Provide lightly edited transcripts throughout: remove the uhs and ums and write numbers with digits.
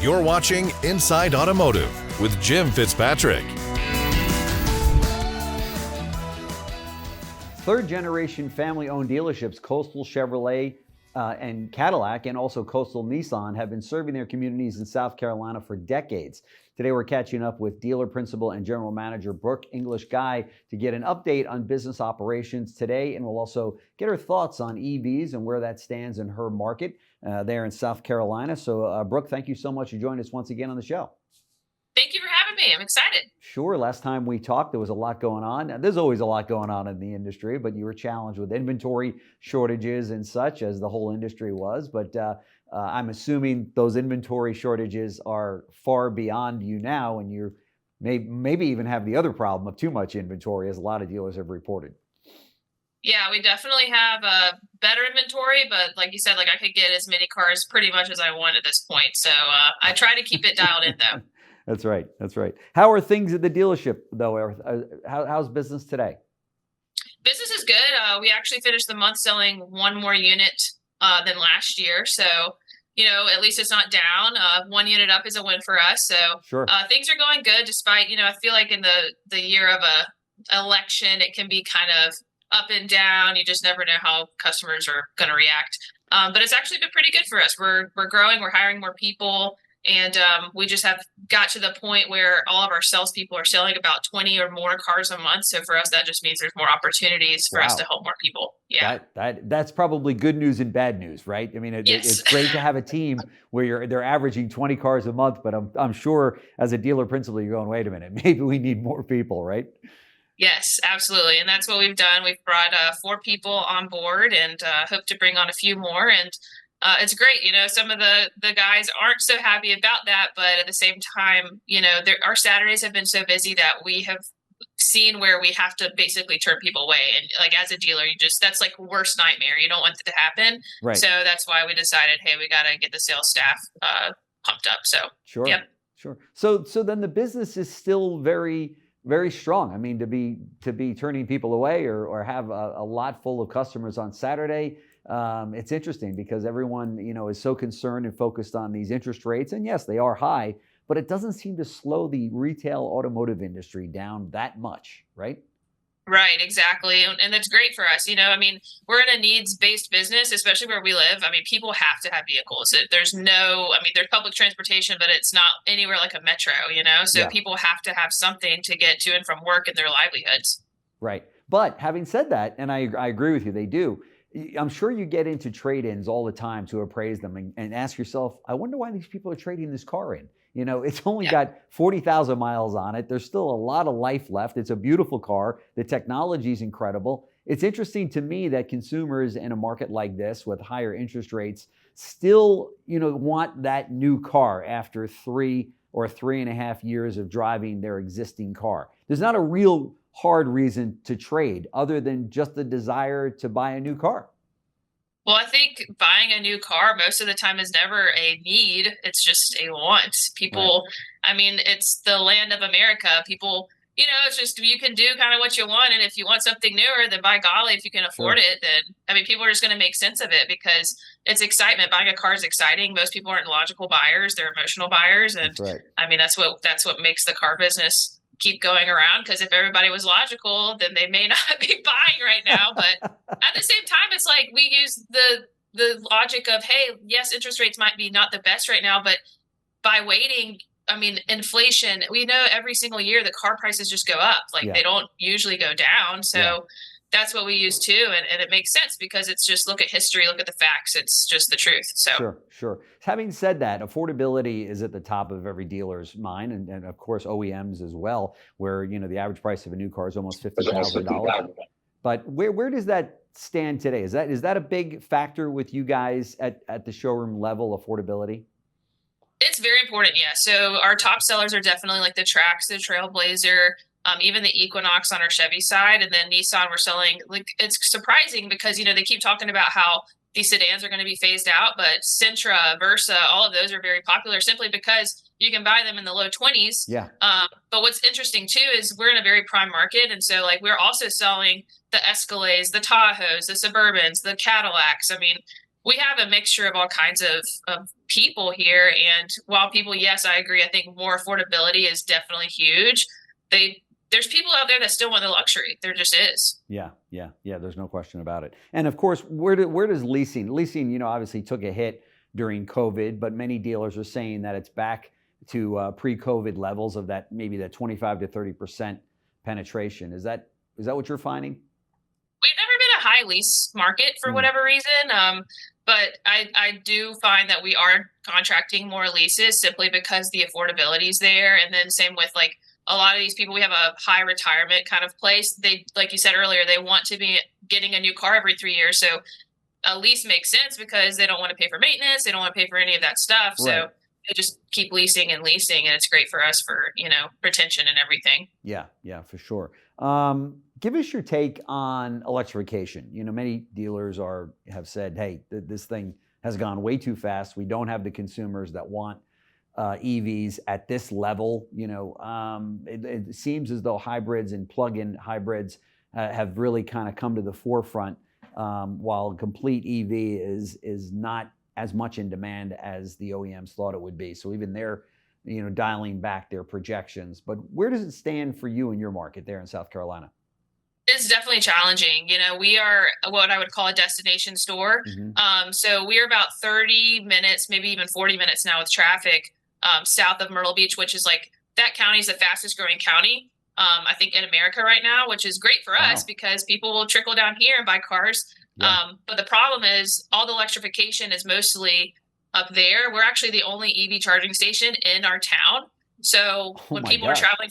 You're watching Inside Automotive with Jim Fitzpatrick. Third-generation family-owned dealerships, Coastal Chevrolet and Cadillac, and also Coastal Nissan, have been serving their communities in South Carolina for decades. Today, we're catching up with dealer principal and general manager Brooke English Guy to get an update on business operations today, and we'll also get her thoughts on EVs and where that stands in her market there in South Carolina. So, Brooke, thank you so much for joining us once again on the show. Thank you for having me. I'm excited. Sure. Last time we talked, there was a lot going on. Now, there's always a lot going on in the industry, but you were challenged with inventory shortages and such, as the whole industry was. But I'm assuming those inventory shortages are far beyond you now, and you maybe even have the other problem of too much inventory, as a lot of dealers have reported. Yeah, we definitely have a better inventory, but like you said, I could get as many cars pretty much as I want at this point. So I try to keep it dialed in, though. That's right. That's right. How are things at the dealership, though? How's business today? Business is good. We actually finished the month selling one more unit than last year. So, at least it's not down. One unit up is a win for us. So Sure. Things are going good despite, I feel like in the year of a election, it can be kind of up and down. You just never know how customers are going to react. But it's actually been pretty good for us. We're growing. We're hiring more people. And we just have got to the point where all of our salespeople are selling about 20 or more cars a month. So for us, that just means there's more opportunities for us to help more people. Yeah, that's probably good news and bad news, right? I mean, Yes. It's great to have a team where they're averaging 20 cars a month, but I'm sure as a dealer principal, you're going, wait a minute, maybe we need more people, right? Yes, absolutely. And that's what we've done. We've brought 4 people on board and hope to bring on a few more. And it's great. Some of the guys aren't so happy about that, but at the same time, our Saturdays have been so busy that we have seen where we have to basically turn people away. And as a dealer, that's like worst nightmare. You don't want that to happen. Right. So that's why we decided, hey, we got to get the sales staff pumped up. So Sure. Yep. Sure. So then the business is still very, very strong. I mean, to be turning people away or have a lot full of customers on Saturday. It's interesting because everyone, is so concerned and focused on these interest rates. And yes, they are high, but it doesn't seem to slow the retail automotive industry down that much, right? Right, exactly. And that's great for us. We're in a needs-based business, especially where we live. People have to have vehicles. There's public transportation, but it's not anywhere like a metro, So Yeah. people have to have something to get to and from work and their livelihoods. Right. But having said that, and I agree with you, they do. I'm sure you get into trade-ins all the time to appraise them and ask yourself, I wonder why these people are trading this car in. It's only got 40,000 miles on it. There's still a lot of life left. It's a beautiful car. The technology is incredible. It's interesting to me that consumers in a market like this with higher interest rates still, want that new car after 3 or 3.5 years of driving their existing car. There's not a real hard reason to trade other than just the desire to buy a new car. Well, I think buying a new car most of the time is never a need. It's just a want. People, it's the land of America. People, it's just you can do kind of what you want. And if you want something newer, then by golly, if you can afford it, then, people are just going to make sense of it because it's excitement. Buying a car is exciting. Most people aren't logical buyers. They're emotional buyers. And That's right. That's what makes the car business keep going around, because if everybody was logical, then they may not be buying right now. But at the same time, it's like we use the logic of, hey, yes, interest rates might be not the best right now, but by waiting, inflation, we know every single year the car prices just go up. They don't usually go down. So that's what we use too. And it makes sense because it's just look at history, look at the facts. It's just the truth. So Sure. Having said that, affordability is at the top of every dealer's mind, and of course OEMs as well, where the average price of a new car is almost $50,000. But where does that stand today? Is that a big factor with you guys at the showroom level, affordability? It's very important, yeah. So our top sellers are definitely like the Trax, the Trailblazer, even the Equinox on our Chevy side, and then Nissan we're selling. It's surprising because they keep talking about how these sedans are going to be phased out, but Sentra, Versa, all of those are very popular simply because you can buy them in the low 20s. Yeah. But what's interesting too is we're in a very prime market, and so we're also selling the Escalades, the Tahoes, the Suburbans, the Cadillacs. we have a mixture of all kinds of people here. And while people, yes, I agree. I think more affordability is definitely huge. There's people out there that still want the luxury. There just is. Yeah. There's no question about it. And of course, where does leasing, obviously took a hit during COVID, but many dealers are saying that it's back to pre-COVID levels of maybe that 25 to 30% penetration. Is that what you're finding? We've never been a high lease market for whatever reason. But I do find that we are contracting more leases simply because the affordability is there. And then same with like a lot of these people, we have a high retirement kind of place. They, like you said earlier, they want to be getting a new car every 3 years. So a lease makes sense because they don't want to pay for maintenance. They don't want to pay for any of that stuff. Right. So they just keep leasing and leasing, and it's great for us for, retention and everything. Yeah, for sure. Give us your take on electrification. Many dealers have said, hey, this thing has gone way too fast. We don't have the consumers that want EVs at this level. It seems as though hybrids and plug-in hybrids have really kind of come to the forefront, while complete EV is not as much in demand as the OEMs thought it would be. So even they're, dialing back their projections. But where does it stand for you in your market there in South Carolina? It's definitely challenging. We are what I would call a destination store. So we're about 30 minutes, maybe even 40 minutes now with traffic south of Myrtle Beach, which is like, that county is the fastest growing county, I think, in America right now, which is great for us because people will trickle down here and buy cars. Yeah. But the problem is all the electrification is mostly up there. We're actually the only EV charging station in our town. So when people are traveling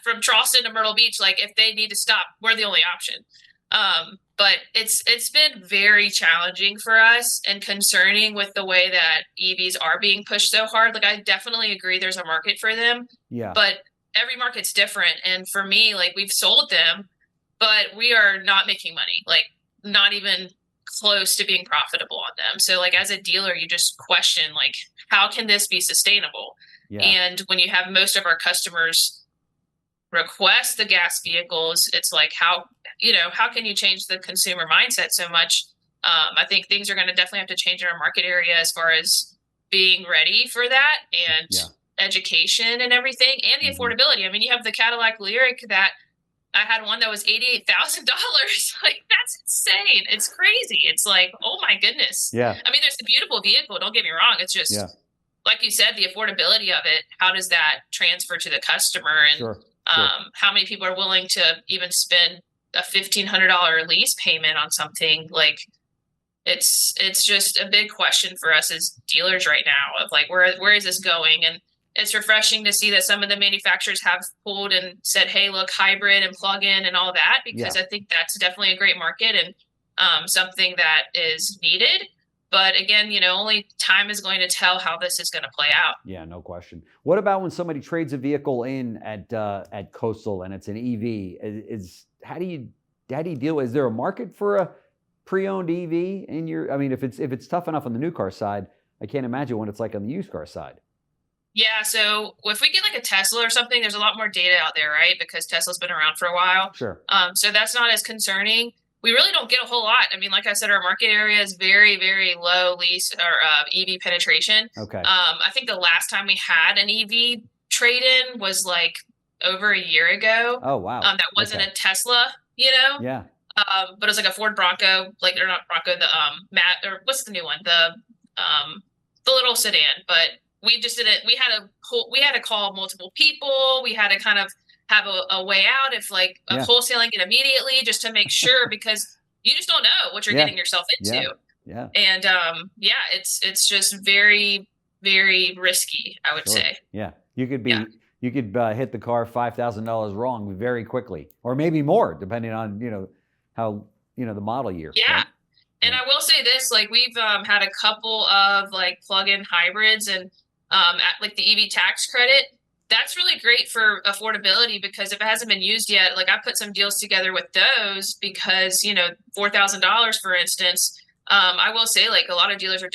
from Charleston to Myrtle Beach, like if they need to stop, we're the only option. But it's been very challenging for us and concerning with the way that EVs are being pushed so hard. Like I definitely agree there's a market for them. Yeah. But every market's different. And for me, like we've sold them, but we are not making money. Like not even close to being profitable on them. So like as a dealer, you just question like, how can this be sustainable? Yeah. And when you have most of our customers request the gas vehicles, it's like, how can you change the consumer mindset so much? I think things are going to definitely have to change in our market area as far as being ready for that and education and everything and the affordability. I mean, you have the Cadillac Lyric that I had one that was $88,000. Like that's insane. It's crazy. It's like, oh my goodness. Yeah. I mean, there's a beautiful vehicle. Don't get me wrong. It's just like you said, the affordability of it. How does that transfer to the customer? And how many people are willing to even spend a $1,500 lease payment on something? Like it's just a big question for us as dealers right now of like, where is this going? And it's refreshing to see that some of the manufacturers have pulled and said, hey, look, hybrid and plug-in and all that, because I think that's definitely a great market and something that is needed. But again, only time is going to tell how this is going to play out. Yeah, no question. What about when somebody trades a vehicle in at Coastal and it's an EV? How do you deal? Is there a market for a pre-owned EV in your? I mean, if it's tough enough on the new car side, I can't imagine what it's like on the used car side. Yeah, so if we get like a Tesla or something, there's a lot more data out there, right? Because Tesla's been around for a while. Sure. So that's not as concerning. We really don't get a whole lot. I mean, like I said, our market area is very, very low lease or EV penetration. Okay. I think the last time we had an EV trade-in was like over a year ago. Oh, wow. That wasn't a Tesla, Yeah. But it was like a Ford Bronco, or not Bronco, the or what's the new one? The little sedan. But we just didn't. We had to call multiple people. We had to kind of have a way out if wholesaling it immediately just to make sure because you just don't know what you're getting yourself into. Yeah. And it's just very, very risky, I would say. Yeah. You could hit the car $5,000 wrong very quickly, or maybe more, depending on, how, the model year. Yeah. Right? And I will say this, we've had a couple of plug-in hybrids and at the EV tax credit. That's really great for affordability because if it hasn't been used yet, I put some deals together with those because, $4,000, for instance, I will say a lot of dealers are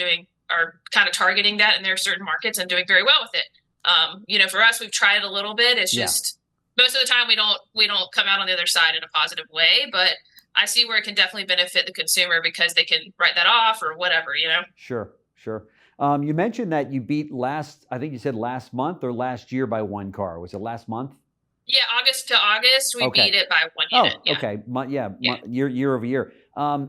kind of targeting that in their certain markets and doing very well with it. For us, we've tried it a little bit. It's just most of the time we don't come out on the other side in a positive way, but I see where it can definitely benefit the consumer because they can write that off or whatever, you know? Sure, sure. You mentioned that you beat I think you said last month or last year by one car. Was it last month? Yeah, August to August, we Okay. beat it by one Oh, unit. Yeah. okay. Yeah. Year over year.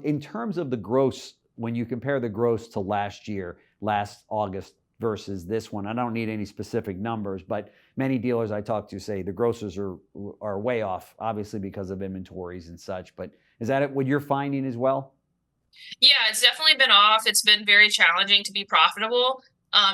In terms of the gross, when you compare the gross to last year, last August versus this one, I don't need any specific numbers, but many dealers I talk to say the grosses are way off, obviously because of inventories and such. But is that what you're finding as well? Yeah, it's definitely been off. It's been very challenging to be profitable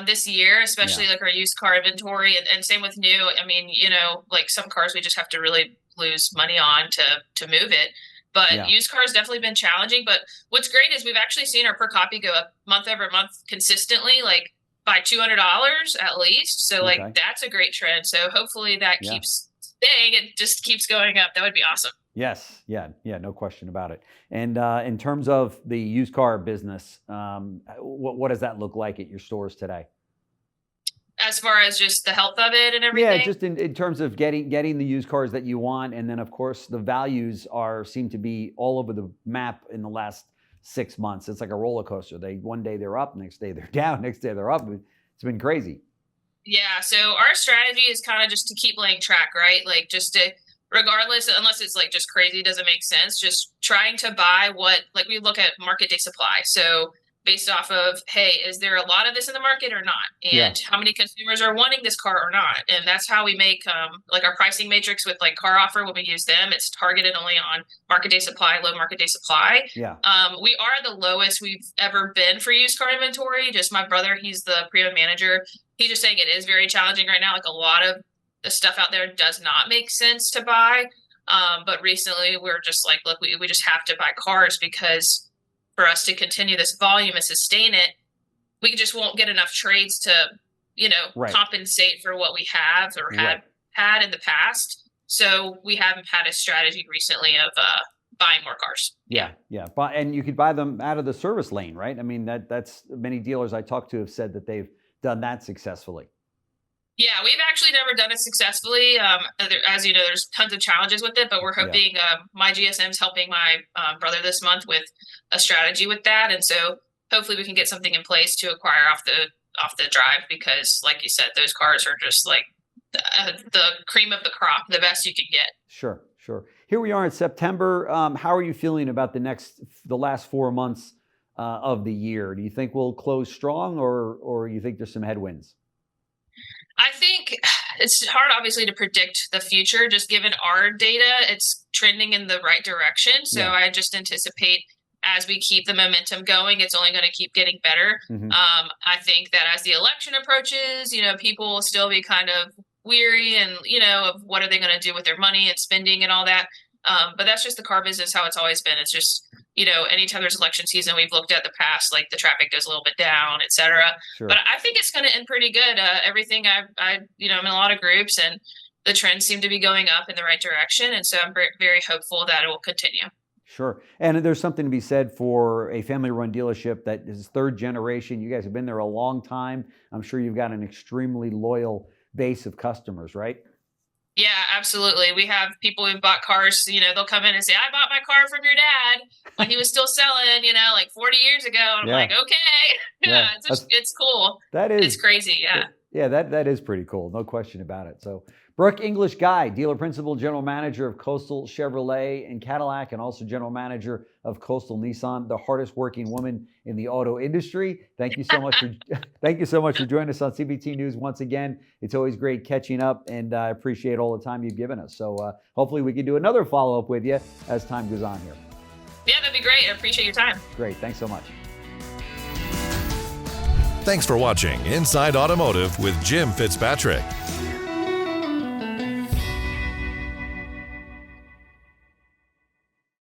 this year, especially Yeah. like our used car inventory, and same with new. I mean, you know, like some cars we just have to really lose money on to move it. But Yeah. used cars definitely been challenging. But what's great is we've actually seen our per copy go up month over month consistently, like by $200 at least. So Okay. like that's a great trend. So hopefully that Yeah. keeps staying and just keeps going up. That would be awesome. Yes. Yeah. Yeah. No question about it. And in terms of the used car business, what does that look like at your stores today? As far as just the health of it and Yeah, everything. just in terms of getting the used cars that you want, and then of course the values seem to be all over the map in the last 6 months. It's like a roller coaster. One day they're up, next day they're down, next day they're up. It's been crazy. Yeah, so our strategy is kind of just to keep laying track, right? Like just to, regardless, unless it's like just crazy, doesn't make sense. Just trying to buy what, like we look at market day supply. So based off of, hey, is there a lot of this in the market or not? Yeah. And how many consumers are wanting this car or not? And that's how we make like our pricing matrix with like car offer. When we use them, it's targeted only on market day supply, low market day supply. Yeah. We are the lowest we've ever been for used car inventory. Just my brother, he's the pre-owned manager. He's just saying it is very challenging right now. Like a lot of the stuff out there does not make sense to buy. But recently we're just like, look, we just have to buy cars because for us to continue this volume and sustain it, we just won't get enough trades to, you know, Right. compensate for what we have or had in the past. So we haven't had a strategy recently of buying more cars. Yeah. And you could buy them out of the service lane, right? I mean, that's many dealers I talked to have said that they've done that successfully. Yeah, we've actually never done it successfully. As you know, there's tons of challenges with it, but we're hoping my GSM's helping my brother this month with a strategy with that, and so hopefully we can get something in place to acquire off the drive because, like you said, those cars are just like the cream of the crop, the best you can get. Sure. Here we are in September. How are you feeling about the last 4 months of the year? Do you think we'll close strong, or you think there's some headwinds? I think it's hard, obviously, to predict the future. Just given our data, it's trending in the right direction. So Yeah. I just anticipate as we keep the momentum going, it's only going to keep getting better. Mhm. I think that as the election approaches, you know, people will still be kind of weary and, you know, of what are they going to do with their money and spending and all that. But that's just the car business, how it's always been. It's just, you know, anytime there's election season, we've looked at the past, like the traffic goes a little bit down, et cetera. Sure. But I think it's going to end pretty good. Everything you know, I'm in a lot of groups and the trends seem to be going up in the right direction. And so I'm very, very hopeful that it will continue. Sure. And there's something to be said for a family-run dealership that is third generation. You guys have been there a long time. I'm sure you've got an extremely loyal base of customers, right? Yeah, absolutely. We have people who've bought cars, you know, they'll come in and say, I bought my car from your dad when he was still selling, you know, like 40 years ago. And Yeah. I'm like, okay. Yeah, It's cool. That is. It's crazy. Yeah. Yeah, that is pretty cool. No question about it. So Brooke English Guy, dealer principal, general manager of Coastal Chevrolet and Cadillac, and also general manager of Coastal Nissan, the hardest working woman in the auto industry. Thank you so much for joining us on CBT News once again. It's always great catching up, and I appreciate all the time you've given us. So hopefully we can do another follow-up with you as time goes on here. Yeah, that'd be great. I appreciate your time. Great. Thanks so much. Thanks for watching Inside Automotive with Jim Fitzpatrick.